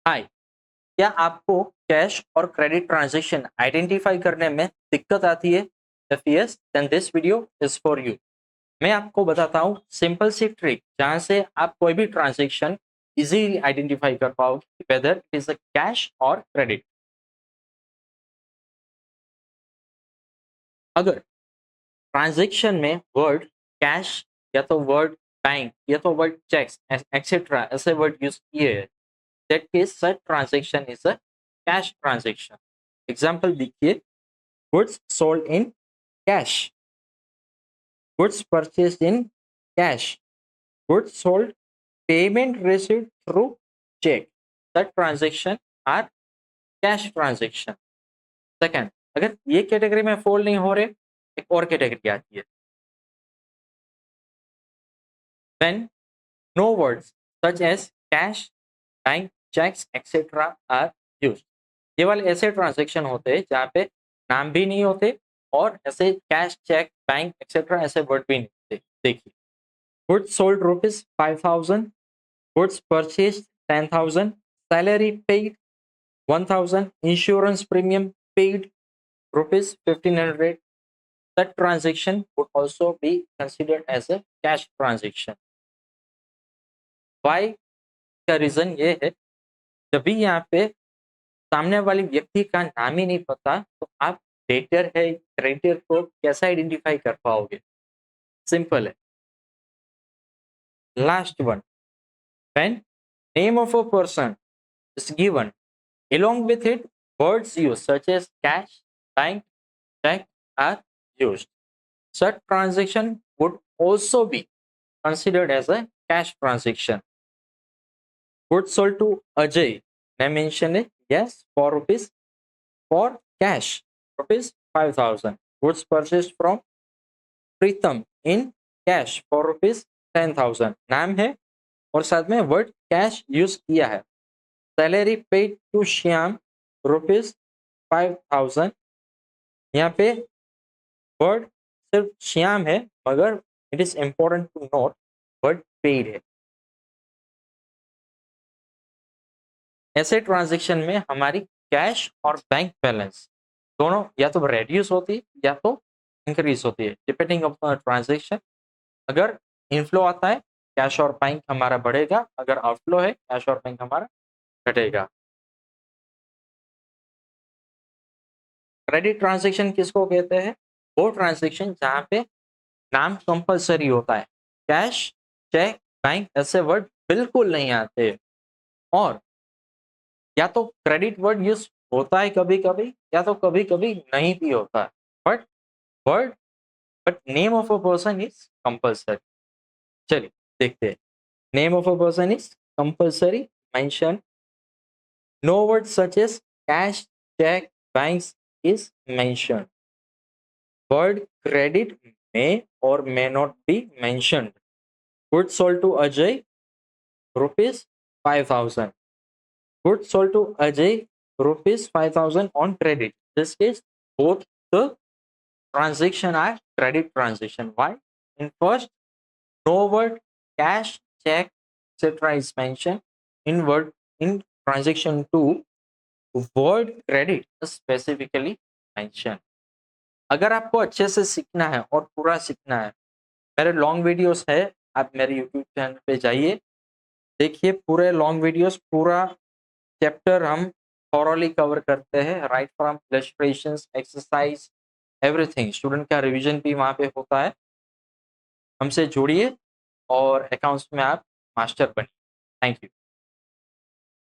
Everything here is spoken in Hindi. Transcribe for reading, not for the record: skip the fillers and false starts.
हाय, क्या आपको कैश और क्रेडिट ट्रांजैक्शन आइडेंटिफाई करने में दिक्कत आती है? If yes, then this video is for you. मैं आपको बताता हूँ सिंपल सी ट्रिक जहाँ से आप कोई भी ट्रांजैक्शन इजीली आइडेंटिफाई कर पाओगे whether it is a cash और क्रेडिट। अगर ट्रांजैक्शन में वर्ड कैश या तो वर्ड बैंक या तो वर्ड चेक्स एक्सेट्रा ऐसे वर्ड यूज किए हैं, that case such transaction is a cash transaction. Example देखिए, goods sold in cash, goods purchased in cash, goods sold, payment received through check. That transaction are cash transaction. Second, अगर ये कैटेगरी में फोल्ड नहीं हो रहे, एक और कैटेगरी आती है when no words such as cash, bank, checks, etc. are used. ये वाले ऐसे ट्रांजेक्शन होते हैं जहाँ पे नाम भी नहीं होते और ऐसे कैश, चेक, बैंक एक्सेट्रा ऐसे वर्ड भी नहीं होते। देखिए, goods sold rupees 5,000, goods purchased 10,000, salary paid 1,000, insurance premium paid rupees 1,500. That transaction would also be considered as a cash transaction. Why? का रीजन ये है, जब भी यहाँ पे सामने वाले व्यक्ति का नाम ही नहीं पता तो आप डेटर है क्रेडिटर को कैसे आइडेंटिफाई कर पाओगे? सिंपल है। Last one, when name of a person is given. Along with it, words used such as cash, bank, check are used. Such transaction would also be considered as a cash transaction. Goods sold to Ajay. I mentioned it. Yes, for rupees for cash, rupees 5,000. Goods purchased from Pritam in cash for rupees 10,000. नाम है और साथ में वर्ड कैश यूज किया है। Salary paid to Shyam rupees 5,000। यहाँ पे वर्ड सिर्फ श्याम है मगर it is important to note word paid है। ऐसे ट्रांजैक्शन में हमारी कैश और बैंक बैलेंस दोनों या तो रेड्यूस होती है या तो इंक्रीज होती है डिपेंडिंग अपॉन ट्रांजैक्शन। अगर इनफ्लो आता है कैश और बैंक हमारा बढ़ेगा, अगर आउटफ्लो है कैश और बैंक हमारा घटेगा। क्रेडिट ट्रांजैक्शन किसको कहते हैं? वो ट्रांजैक्शन जहाँ पे नाम कंपलसरी होता है, कैश, चेक, बैंक ऐसे वर्ड बिल्कुल नहीं आते, और या तो क्रेडिट वर्ड यूज होता है कभी कभी या तो कभी कभी नहीं भी होता है, but word but name of a person is compulsory. चलिए देखते हैं। Name of a person is compulsory mention. No word such as cash, cheque, banks is mention. Word credit may or may not be mentioned. Goods sold to Ajay rupees 5,000. Goods sold to Ajay rupees 5,000 on credit. This case, both the transaction are credit transaction. Why? In first, no word cash, check, etc. is mentioned. In transaction 2, word credit is specifically mentioned. अगर आपको अच्छे से सीखना है और पूरा सीखना है, मेरे लॉन्ग वीडियोस है, आप मेरे यूट्यूब चैनल पे जाइए, देखिए पूरे लॉन्ग वीडियोस, पूरा चैप्टर हम थॉरोली कवर करते हैं, right from illustrations, exercise, everything. Student का रिवीजन भी वहाँ पे होता है। हमसे जुड़िए और अकाउंट्स में आप मास्टर बनिए। Thank you.